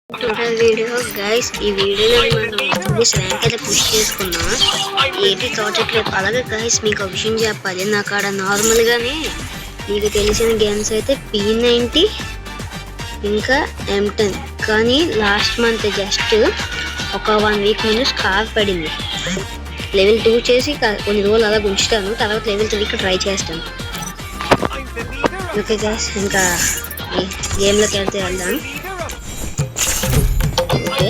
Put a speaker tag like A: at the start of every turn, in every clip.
A: Total video guys. ఈ వీడియోలో మనం ఇంగ్లీష్ ర్యాంక్ అయితే పుష్ చేసుకున్నాం. ఏంటి తోచట్లేదు. అలాగే గైస్ మీకు ఒక విషయం చెప్పాలి. నా కాడ నార్మల్గానే మీకు తెలిసిన గేమ్స్ అయితే P90 ఇంకా M10, కానీ లాస్ట్ మంత్ జస్ట్ ఒక 1 వీక్ ముందు స్కార్ పడింది. లెవెల్ 2 చేసి కొన్ని రోజులు అలా ఉంచుతాను, తర్వాత లెవెల్ 3కి ట్రై చేస్తాను. ఓకే గైస్, ఇంకా గేమ్లోకి వెళ్దాం. ఓకే,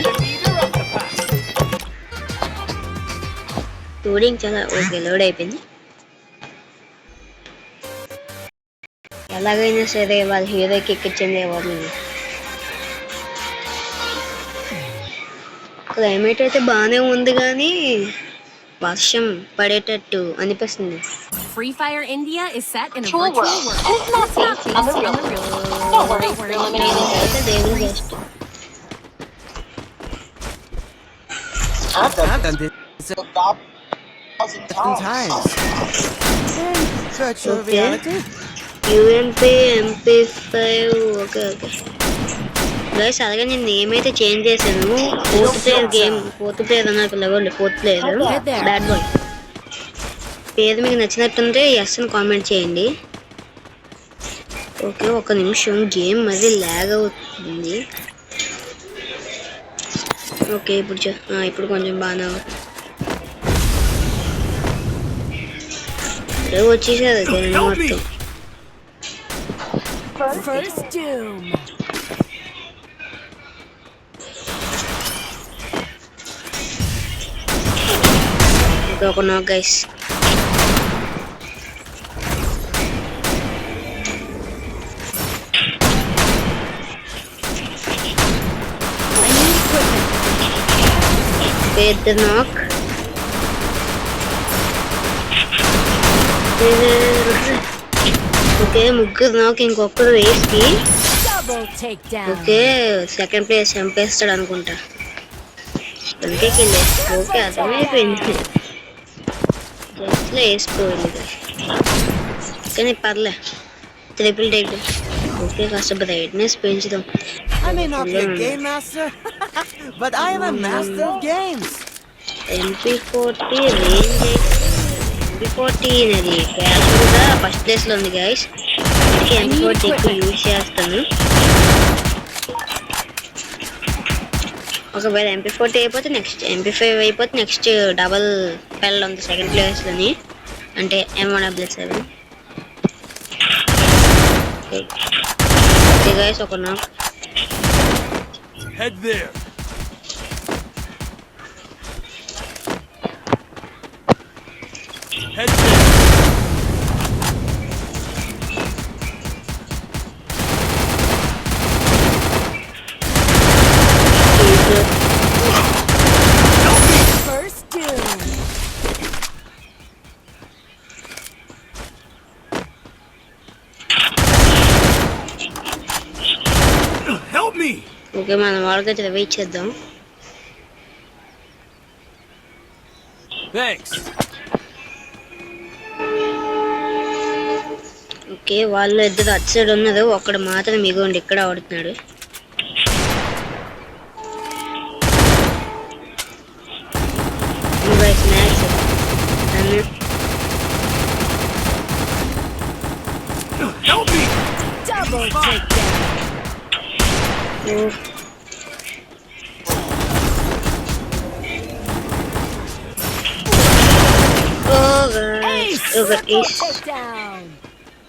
A: లోడింగ్ చాలా ఓకే, లోడ్ అయిపోయింది. ఎలాగైనా సరే వాళ్ళ హీరోకి ఎక్కించింది ఎవరిని. క్లైమేట్ అయితే బాగానే ఉంది, కానీ వర్షం పడేటట్టు అనిపిస్తుంది.
B: Free Fire India is set in a virtual world. It's not based on the real world. Don't worry, we're eliminating this.
C: I've done this 1,000 times. Virtual reality.
A: UMP MP5. Okay okay guys, అలాగే నేను ఏమైతే change చేశాను. Fourth player అన్న పిల్లవాళ్ళు, fourth player bad boy పేరు మీకు నచ్చినట్టుంటే yes అని comment చేయండి. ఓకే, ఒక నిమిషం, గేమ్ మరి ల్యాగ్ అవుతుంది. ఓకే, ఇప్పుడు కొంచెం బాగా వచ్చేసారు మొత్తం. ఒక నాక్ గైస్. పెద్ద నాక్. ఓకే, ముగ్గురు నాక్, ఇంకొకరు వేసి. ఓకే, సెకండ్ ప్లేస్ చంపేస్తాడు అనుకుంటా. అందుకే కింద. ఓకే, అర్థమైపోయింది, జస్ట్లో వేసిపోయింది కానీ పర్లే. Triple take. ఓకే, కాస్త బ్రైట్నెస్ పెంచుదాం.
C: I may not be a game master, but I am a master of games.
A: MP40 range MP40 అనేది క్యాజువల్గా ఫస్ట్ ప్లేస్లో ఉంది గైస్. అందుకే MP40 ఎక్కువ యూజ్ చేస్తాను. ఒకవేళ MP40 అయిపోతే నెక్స్ట్ MP5 అయిపోతే నెక్స్ట్ డబల్ పెల్ ఉంది సెకండ్ ప్లేస్లోని, అంటే M1W7. ఓకే గైస్, ఒక నాక్.
D: Head there. Head there.
B: First doom.
D: Help me.
A: Okay, మనం వాళ్ళకైతే వెయిట్ చేద్దాం.
D: Thanks.
A: ఓకే, వాళ్ళు ఇద్దరు అటు సైడ్ ఉన్నారు, ఒక్కడు మాత్రం మిగండి ఇక్కడ ఆడుతున్నాడు.
D: Help me.
B: Double takedown.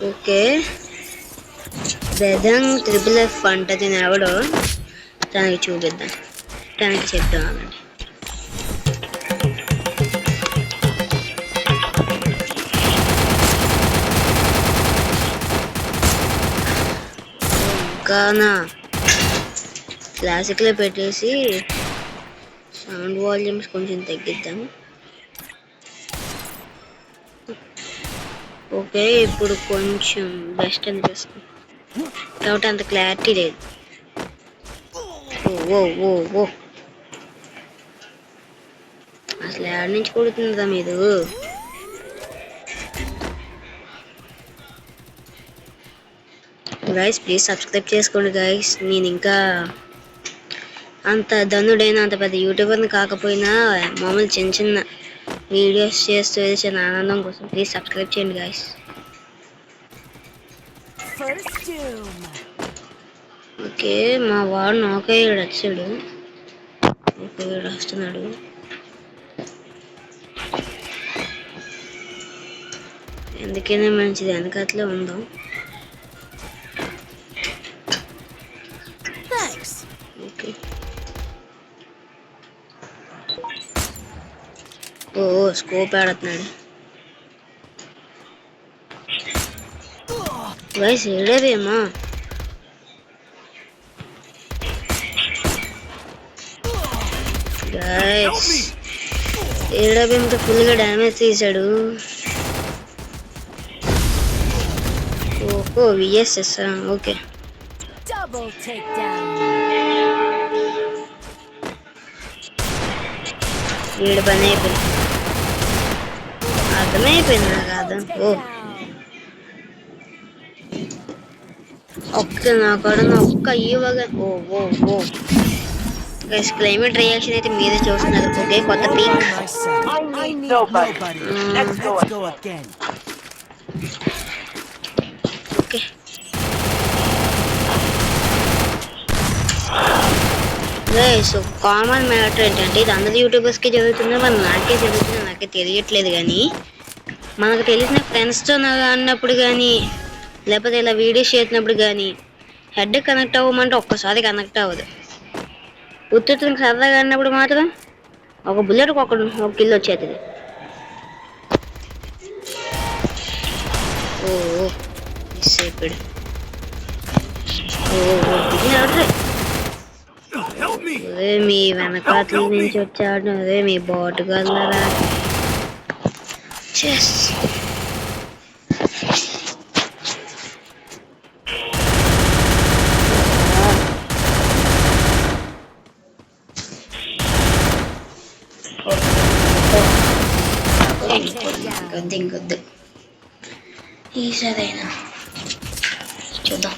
A: Okay, బెదంగ్ ట్రిపుల్ ఎఫ్ అంటది ఎవడో, తనకి చూపిద్దాం, తనకి చెప్తాం. అనండి గానా క్లాసిక్లో పెట్టేసి సౌండ్ వాల్యూమ్స్ కొంచెం తగ్గిద్దాం. ఓకే, ఇప్పుడు కొంచెం బెస్ట్ అనిపిస్తుంది కాబట్టి అంత క్లారిటీ లేదు. ఓ ఓ ఓ అసలు ఎక్కడి నుంచి కొడుతుందా మీరు? గైస్ ప్లీజ్ సబ్స్క్రైబ్ చేసుకోండి గైస్. నేను ఇంకా అంత ధనుడైన అంత పెద్ద యూట్యూబర్ని కాకపోయినా మామూలు చిన్న చిన్న వీడియోస్ చేస్తూ చిన్న ఆనందం కోసం ప్లీజ్ సబ్స్క్రైబ్ చేయండి గాయస్. ఓకే మా వాడు నాకయ్యాడు వచ్చాడు. ఓకే వీడు వస్తున్నాడు. ఎందుకైనా మంచిది వెనకట్లే ఉందాం. ఓకే ఓ స్కోప్ ఆడుతున్నాడు గైస్. ఏడేవేమా గైస్, ఏడేవేమతో ఫుల్గా డ్యామేజ్ తీసాడు. ఓహో విఎస్ఎస్ ఓకే. వీడి పని అయిపోయింది, అర్థమైపోయింది నాకు అర్థం. ఓ ఒక్క ఈవగా ఓ ఓ ఓ గైస్ క్లైమేట్ రియాక్షన్ అయితే మీరే చూస్తున్నారు. ఓకే కొత్త peak. Okay guys common matter ఏంటంటే ఇది అందరు యూట్యూబర్స్కి జరుగుతుందో మరి నాకే జరుగుతుందో నాకే తెలియట్లేదు. కానీ మనకు తెలిసిన ఫ్రెండ్స్తో అన్నప్పుడు కానీ లేకపోతే ఇలా వీడియోస్ చేసినప్పుడు కానీ హెడ్ కనెక్ట్ అవ్వమంటే ఒక్కసారి కనెక్ట్ అవ్వదు. ఉత్తుకి సరదాగా అన్నప్పుడు మాత్రం ఒక బుల్లెట్కి ఒక కిల్ వచ్చేస్తుంది. ఓ మిస్ అయిపోయాడు. అదే మీ వెనకాతల నుంచి వచ్చాడు. అదే మీ బాటు గల్లరా. చెస్ ఇంకొద్దు ఈసారైనా చూద్దాం.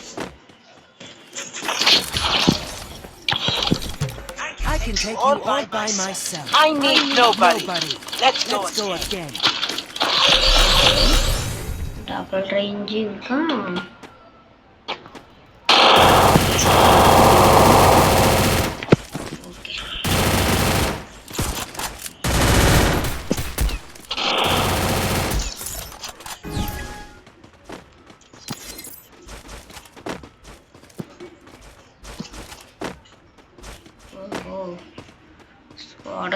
C: I can take you all by myself.
E: I need nobody. Let's go
C: again.
A: Double range ఇంకా ఓకే.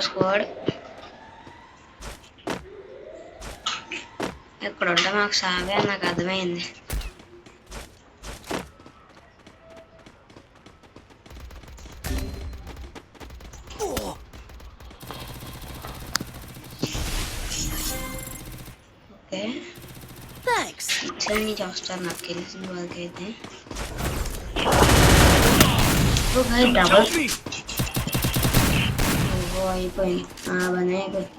A: స్క్వాడ్ ఇక్కడ ఉంటే మాకు సాగే నాకు అర్థమైంది. ఓకే అన్ని చూస్తారు నాకు తెలిసిన వాళ్ళకైతే. డబల్ అయిపోయింది. బాగానే అయిపోయింది.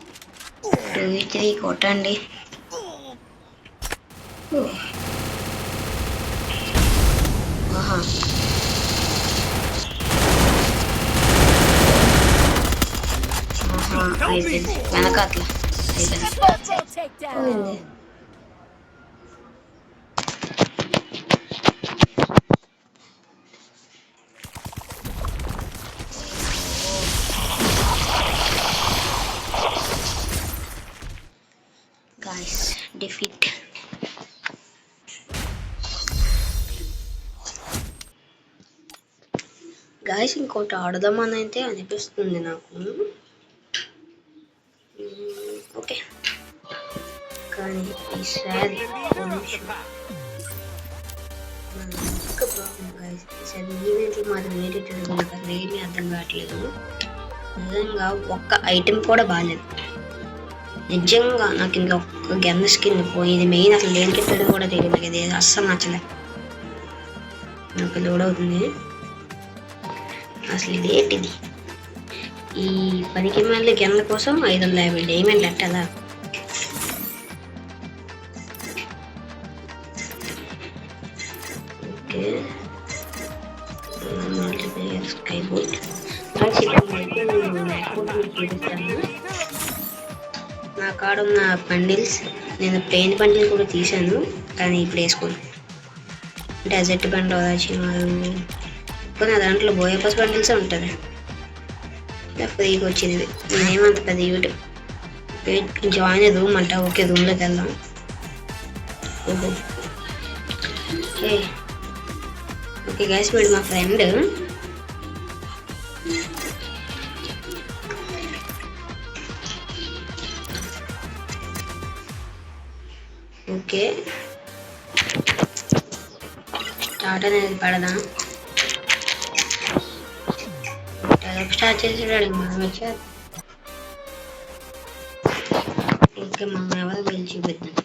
A: 2v3 కొట్టండి. ఆహా అయిపోయింది. వెనకాతల అయిపోయింది. Guys, defeat. గాయస్ ఇంకోటి ఆడదామని అయితే అనిపిస్తుంది నాకు. ఓకే కానీ ఈసారి ఈసారి ఈవెంట్లు మాత్రం ఏదైతే నాకు అసలు ఏమీ అర్థం కావట్లేదు. నిజంగా ఒక్క ఐటెం కూడా బాగాలేదు. నిజంగా నాకు ఇంట్లో ఒక్క గన్ స్కిన్ పోయింది. మెయిన్ అసలు ఏం పెట్టడం కూడా తెలియదు. నాకు ఇది అస్సలు నచ్చలే. నాకు లోడ్ అవుతుంది. అసలు ఇదేంటిది? ఈ 10 మళ్ళీ గన్ల కోసం 550 డైమండ్లు ఎట్టాలా? ఓకే మల్టీప్లేయర్ స్కై బోట్ కూడా మీకు చూపిస్తాను. నా కాడ ఉన్న బండిల్స్, నేను ప్లెయిన్ బండిల్ కూడా తీసాను కానీ ఇప్పుడు వేసుకోను. డెజర్ట్ బండి వచ్చినారు కొన్ని దాంట్లో బోయపస్ బండిల్సే ఉంటుంది. ఫ్రీగా వచ్చింది. నేనేమంత పెద్ద యూట్యూబ్ జాయిన్ రూమ్ అంట. ఓకే, రూమ్లోకి వెళ్దాం. ఓహో, ఓకే గైస్, వీడు మా ఫ్రెండ్. ఓకే, స్టార్ట్ అనేది పడదాం. స్టార్ట్ చేసేటాడు మనం వచ్చారు. ఓకే, మనం ఎవరు వెళ్ళి చూపిద్దాం.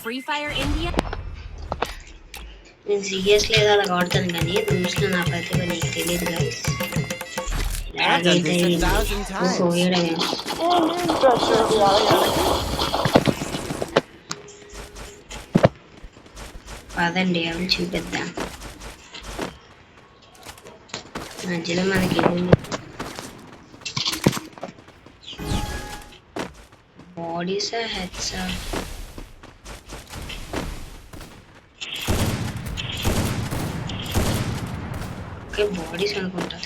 B: Free Fire India.
A: నేను సీరియస్ లేదా అలా ఆడతాను కానీ రూమ్స్లో నా ప్రతిభ నీకు తెలియదు guys.
C: I've done this 1,000 times.
A: ఓహో, ఏడవే. పదండి అవి చూపిద్దాం. మధ్యలో మనకి బాడీసా హెడ్సా? ఓకే, బాడీస్ అనుకుంటా.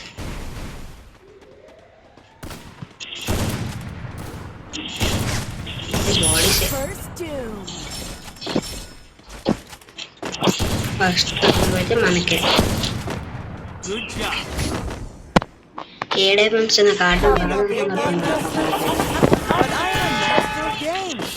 A: బాడీసే. ఫస్ట్ అయితే మనకే
D: Good job.
A: ఏ డైమండ్స్ నాకు ఆడడం
C: But I am a master of games.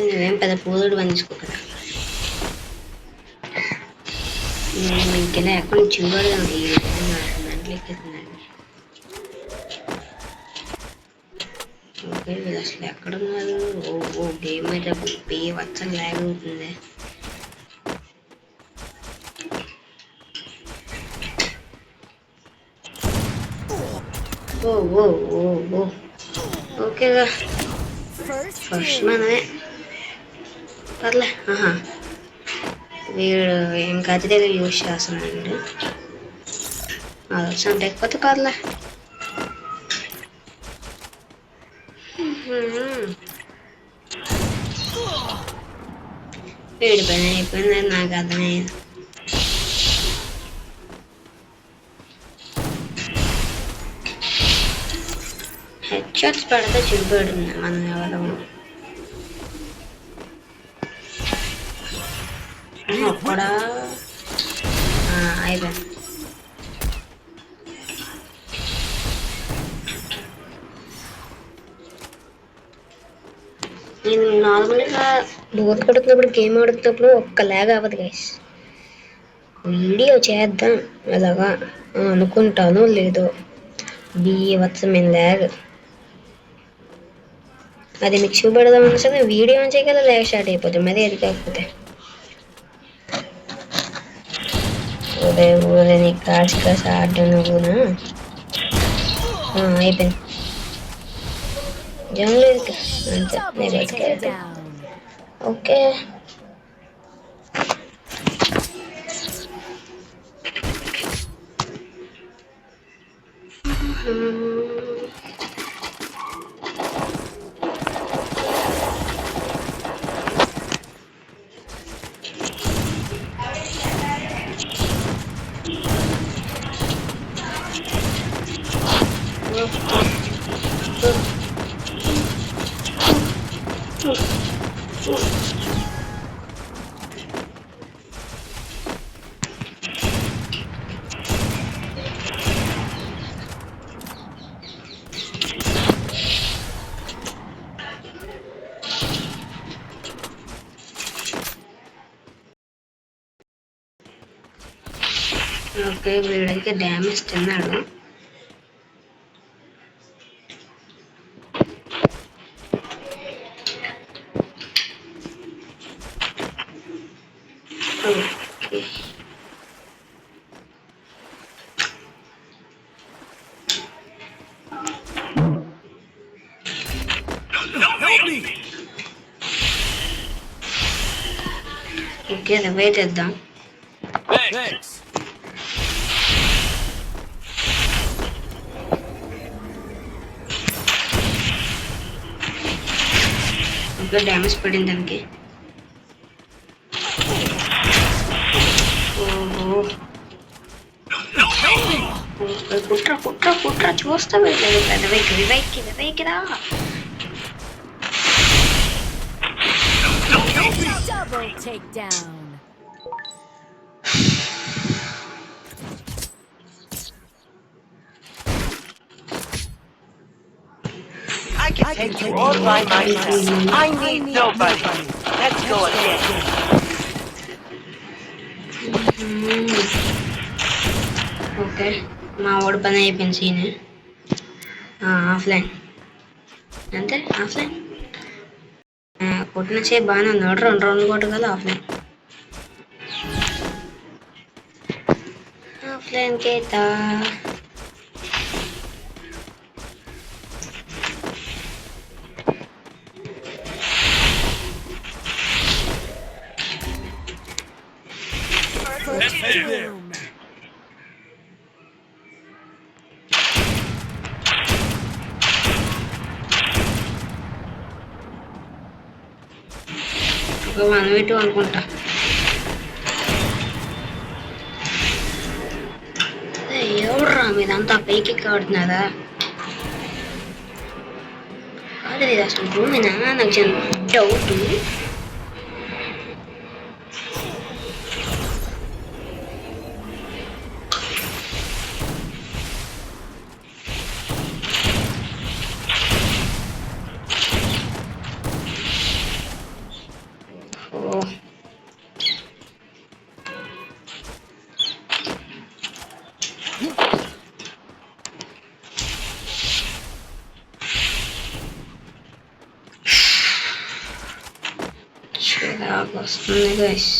A: నువ్వేం పెద్ద పూలుడు పండించుకో కదా. నేను ఇంకెలా ఎక్కడ చిన్నవాడుగా దాంట్లో ఎక్కేస్తున్నాను. ఓకే, వీళ్ళు అసలు ఎక్కడున్నారు? ఓ గేమ్ అయితే వచ్చని లాగ్ అవుతుంది. ఓ ఓ ఓ ఓ ఓకేగా, ఫస్ట్ మనమే. పర్లే. వీడు ఏం కత్తి దగ్గర యూజ్ చేస్తున్నాడు. ఆలోచన లేకపోతే పర్లే. వీడి పని అయిపోయింది, నాకు అర్థమయ్యేది. హెడ్ షాట్స్ పడితే చూపెడుతుంది మనం ఎవరు. కూడా అయిపోయింది. నేను నార్మల్గా బోర్ కొడుతున్నప్పుడు గేమ్ ఆడుతున్నప్పుడు ఒక్క లాగ్ అవ్వదు గైస్. వీడియో చేద్దాం అలాగా అనుకుంటాను, లేదో బీవత్సమైన లాగ్. అది మీకు చూపెడదామని సరే వీడియో ఆన్ చేయగల లాగ్ స్టార్ట్ అయిపోతుంది. మరి అది కాకపోతే ఊరే నీ కాసి ఆడడం నువ్వునా. అయిపోయింది. జంగ్లీ అంతే, నేను ఎత్తుకెళ్తా. ఓకే, ఓకే, వీడైతే డ్యామేజ్ తిన్నాడు. ఓకే, ఓకే రవే తెద్దాం.
D: Thanks.
A: ఓకే డ్యామేజ్ పడింది దానికి. ఓహో కుట్ర కుట్ర కుట్ర చూస్తా వెళ్ళలేదు. వెనక్కిరా.
B: Double takedown.
E: I can take you all by myself. I need nobody. Let's go again.
A: Okay మా వాడు పని అయిపోయింది. సీన్ ఆఫ్లైన్ అంతే. ఆఫ్లైన్ కొట్టిన సేపు బాగానే ఉన్నాడు. 2 రౌండ్లు కొట్టగల ఆఫ్లైన్ కేతా.
D: Let's head there.
A: ఒక 1v2 అనుకుంటా. ఎవర్రా మీరంతా పైకి ఆడుతున్నారా? కాదు ఇది అసలు భూమినా? నాకు చిన్న డౌట్. చిరాకు వస్తుంది గైస్.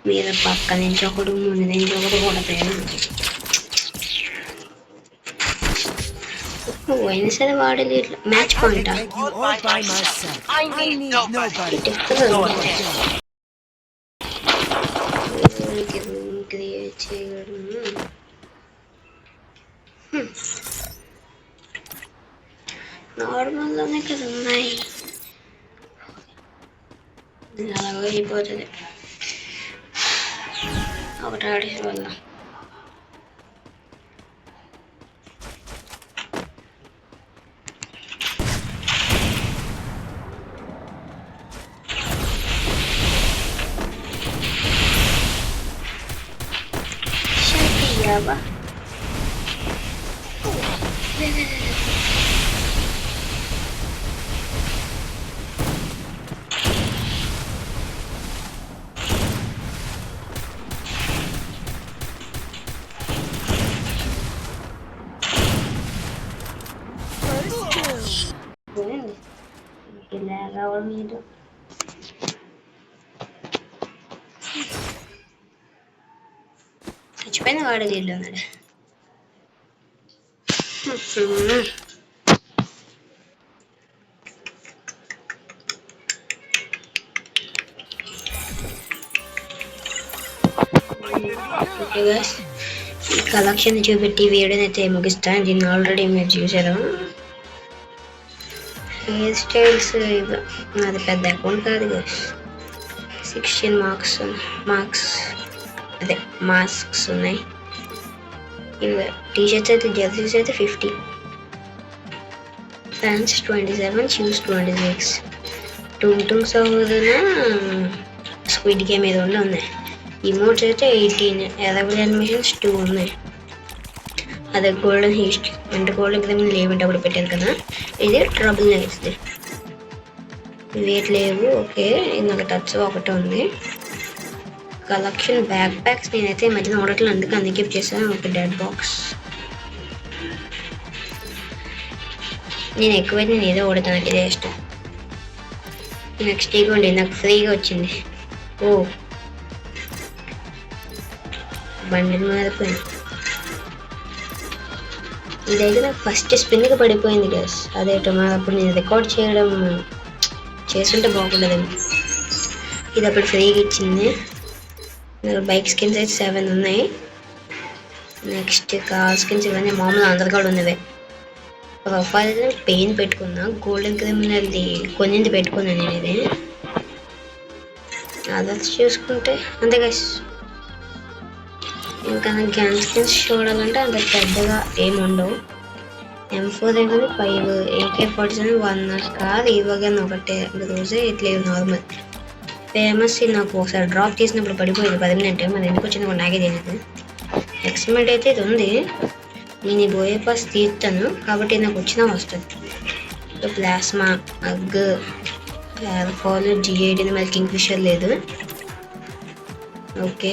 A: మీద పక్క నుంచి ఒకడు ముందు నుంచి ఒకడు కొడతాడు. పోయినా సరే వాడేది ఇట్లా match point.
E: I need nobody.
A: Create చేయగలను. నార్మల్లోనే కదా ఉన్నాయి. అలాగే అయిపోతుంది ఒకటి ఆడేసి వల్ల. Shut up. Ahora miro. చచ్చిపోయిన వాడు వీళ్ళు ఉన్నాడు. ఓకే గైస్, ఈ కలెక్షన్ చూపెట్టి వీడియోని అయితే ముగిస్తాను. దీన్ని ఆల్రెడీ మీరు చూసారు. హెయిర్ స్టైల్స్ నాది పెద్ద అకౌంట్ కాదు గైస్. 16 మార్క్స్ అదే మాస్క్స్ ఉన్నాయి. ఇవి టీషర్ట్స్ అయితే జెర్సీస్ అయితే 50, ప్యాంట్స్ 27, షూస్ 26. టుంగ్ సోదన స్క్విడ్ గేమ్ ఏదో ఉన్నాయి. ఇమోట్స్ అయితే 18, ఎలబుల్ అనిమేషన్స్ 2 ఉన్నాయి. అదే గోల్డెన్ హీస్ట్ అంటే గోల్డెన్ గేమ్ లేవంటే అప్పుడు పెట్టారు కదా. ఇది ట్రబుల్ నైట్స్ది. వెయిట్ లేవు. ఓకే, ఇది నాకు టచ్ ఒకటి ఉంది. కలెక్షన్ బ్యాక్ ప్యాక్స్ నేనైతే ఈ మధ్యన ఆడట్లు అందుకే చేశాను. ఒక డెడ్ బాక్స్ నేను ఎక్కువైతే నేను ఏదో ఓడతాను, నాకు ఇదే ఇష్టం. నెక్స్ట్ ఇవ్వండి, నాకు ఫ్రీగా వచ్చింది. ఓ బండిల్ మారిపోయింది. ఇదైతే నాకు ఫస్ట్ స్పిన్కి పడిపోయింది గైస్. అదేటో మరి అప్పుడు నేను రికార్డ్ చేయడం చేస్తుంటే బాగుండేది. ఇది అప్పుడు ఫ్రీగా ఇచ్చింది. బైక్ స్కిన్స్ అయితే 7 ఉన్నాయి. నెక్స్ట్ కార్ స్కిన్స్ ఇవన్నీ మామూలు అందరు కూడా ఉన్నవే. ప్రొఫైల్ పెయిన్ పెట్టుకున్నా, గోల్డెన్ క్రిమినల్ది కొన్నింటి పెట్టుకున్నాను నేను. ఇది అదర్స్ చూసుకుంటే అంతే గైస్. ఇంకా నాకు గ్యాన్ స్కిన్స్ చూడాలంటే అంత పెద్దగా ఏమి ఉండవు. M4 దగ్గర 5, AK-47 1 కార్ ఇవ్వగానే ఒకటే రోజే ఇట్లా నార్మల్ ఫేమస్. నాకు ఒకసారి డ్రాప్ చేసినప్పుడు పడిపోయింది 10 మినిట్. మరి ఎందుకు వచ్చింది కూడా నాకే తెలియదు. ఎక్స్పెరిమెంట్ అయితే ఇది ఉంది. నేను ఈ బోయే పాస్ తీస్తాను కాబట్టి నాకు వచ్చినా వస్తుంది. ప్లాస్మా, అగ్, ఫాల్, G18 మరి కింగ్ ఫిషర్ లేదు. ఓకే,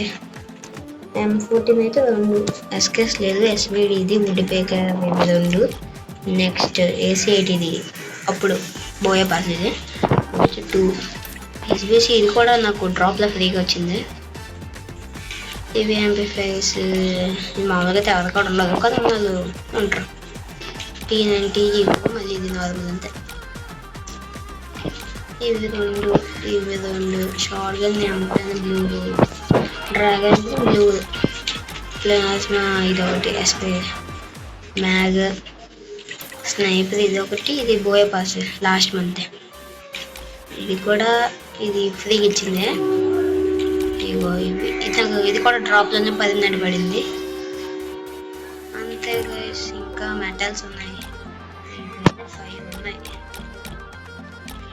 A: M14 అయితే 2, SKS లేదు, SVD ఇది వుడ్ పేకర్ 2. నెక్స్ట్ AC-8 ఇది అప్పుడు బోయే పాస్ ఇది 2. SBC ఇది కూడా నాకు డ్రాప్లో ఫ్రీగా వచ్చింది. ఇవి MP5s మామూలుగా అయితే ఎవరి కూడా ఉండదు, కానీ వాళ్ళు ఉంటారు. P90 మళ్ళీ ఇది నార్మల్ అంతే. ఇవి 2 short gun M10 blue, dragon blue, plasma ఇది ఒకటి, SP మ్యాగ్, స్నైపర్ ఇది ఒకటి. ఇది బోయే పాస్ లాస్ట్ మంత్. ఇది కూడా ఇది ఫ్రీగా ఇచ్చిందే. ఇగో ఇవి ఇది కూడా డ్రాప్లోనే 10 మినిట్ పడింది అంతే గైస్. ఇంకా మెటల్స్ ఉన్నాయి 5 ఉన్నాయి.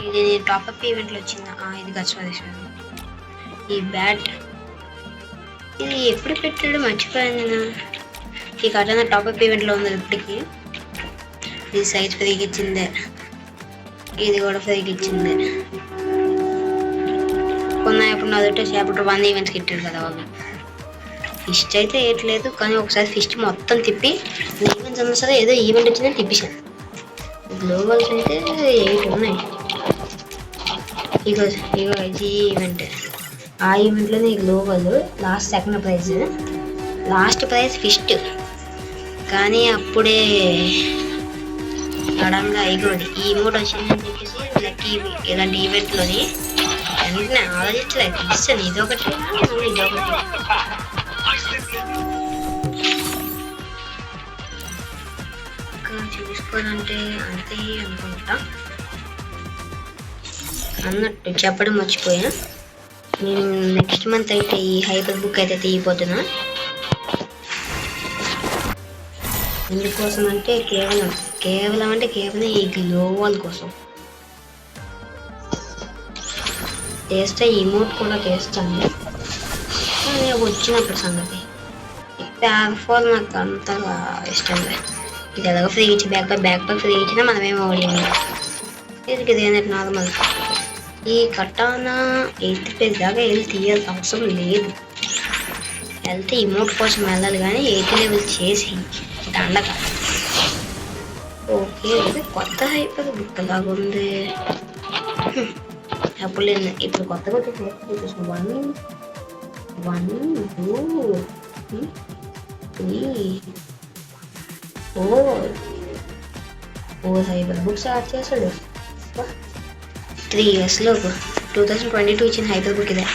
A: ఇది టాప్అప్ ఈవెంట్లో వచ్చింది. ఇది గచ్చాలి. ఈ బ్యాట్ ఇది ఎప్పుడు పెట్టాడు మర్చిపోయాను నేను. ఈ కట్టన టాప్అప్ ఈవెంట్లో ఉంది ఇప్పటికి. ఇది సైజ్ ఫ్రీగా ఇచ్చిందే. ఇది కూడా ఫ్రీగా ఇచ్చిందే. ఇప్పుడు అదొకటి చాప్టర్ 1 ఈవెంట్స్కి ఇట్టాడు కదా వాళ్ళు. ఫిస్ట్ అయితే వేయట్లేదు, కానీ ఒకసారి ఫిస్ట్ మొత్తం తిప్పి ఈవెంట్స్ అన్నా సరే ఏదో ఈవెంట్ వచ్చిందని తిప్పించాను. గ్లోబల్స్ అయితే 8 ఉన్నాయి. ఇగో ఈ ఈవెంట్, ఆ ఈవెంట్లోనే ఈ global last second prize, last prize first. కానీ అప్పుడే సడన్గా ఇగోది ఈ మోడ్ వచ్చిందని చెప్పేసి లక్కీ ఇలాంటి ఈవెంట్లోని వెంటనే ఆలోచించలేదు. ఇస్తాను ఇదొకటి ఇదొకటి. ఇంకా చూసుకోవాలంటే అంతే అనుకుంటా. అన్నట్టు చెప్పడం మర్చిపోయా, నేను నెక్స్ట్ మంత్ అయితే ఈ హైపర్ బుక్ అయితే తీయబోతున్నా. ఎందుకోసం అంటే కేవలం ఈ గ్లోబల్ కోసం. చేస్తే ఇమోట్ కూడా చేస్తాను, కానీ వచ్చినప్పుడు సంగతి. ప్యాక్ నాకు అంతగా ఇష్టం లేదు. ఇది ఎలాగో ఫ్రీ ఇచ్చి బ్యాక్ ప్యాక్ ఫ్రీ ఇచ్చినా మనమేమో ఓడింది. ఇది ఏంటంటే నార్మల్. ఈ కటానా 8th పేజ్ దాకా వెళ్ళి తీయాల్సిన అవసరం లేదు. వెళ్తే ఇమోట్ కోసం వెళ్ళాలి, కానీ 8th లెవెల్ చేసి దండక. ఓకే, ఇది కొత్త హైపర్ బుక్ లాగా ఉంది. అప్పుడు లేదు, ఇప్పుడు కొత్తగా 1, 2, 3, 4 హైపర్ బుక్స్ యాడ్ చేశాడు. 3 yearsలో 2022 ఇచ్చిన హైపర్ బుక్ ఇదే.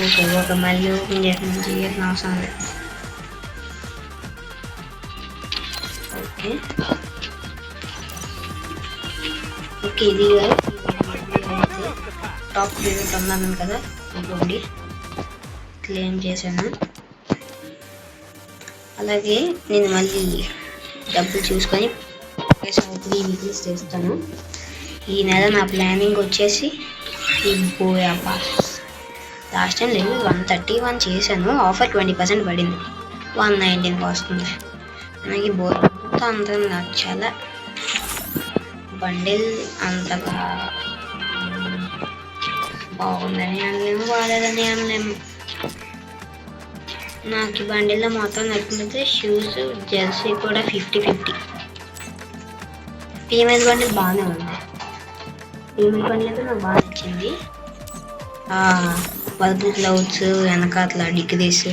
A: ఓకే, ఒక మళ్ళీ ఓపెన్ చేసిన అవసరం లేదు. ఓకే ఓకే, ఇది టాప్ ప్లేట్ అన్నాను కదా, ఇంకోండి క్లెయిమ్ చేశాను. అలాగే నేను మళ్ళీ డబ్బులు చూసుకొని 3 వీక్స్ చేస్తాను. ఈ నెల నా ప్లానింగ్ వచ్చేసి ఈ బోయా పాస్. లాస్ట్ టైం నేను 131 చేశాను, ఆఫర్ 20% పడింది, 119 వస్తుంది. నాకు ఈ బోయా అంత నచ్చాల. బండిల్ అంతగా బాగుందని అనలేము, బాగాలేదని అనలేము. నాకు ఈ బండిల్లో మొత్తం నచ్చినట్లయితే షూస్, జెర్సీ కూడా 50-50. ఫీమేల్ బండిల్ బాగానే ఉంది. ఫీమేల్ బండిల్ అయితే నాకు బాగా నచ్చింది. పర్పుల్ క్లౌడ్స్, వెనకాతల డిగ్రీస్.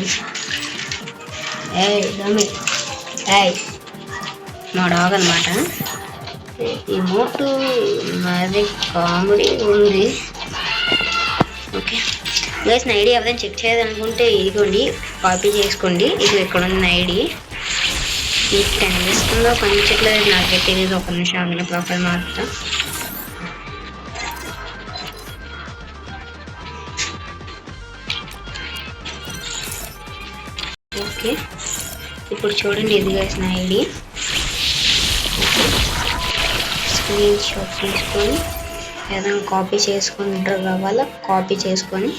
A: మా డాగ్ అనమాట. ఈ మోటు మరి కామెడీ ఉంది. ఓకే గైస్, నా ఐడి ఎవరైనా చెక్ చేయాలనుకుంటే ఇదిగోండి, కాపీ చేసుకోండి. ఇది ఇక్కడ ఉన్న ఐడి మీకు కనిపిస్తుందో కనిపించట్లేదు నాకే తెలియదు. ఒక నిమిషం అందులో ప్రొఫైల్ మారుతా. ఓకే ఇప్పుడు చూడండి, ఇది గైస్ నా ఐడి. స్క్రీన్ షాట్ తీసుకొని ఏదైనా కాపీ చేసుకుంటారు కావాలా, కాపీ చేసుకొని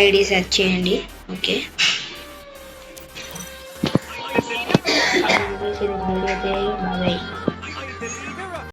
A: ఐడి సెర్చ్ చేయండి. Okay bye.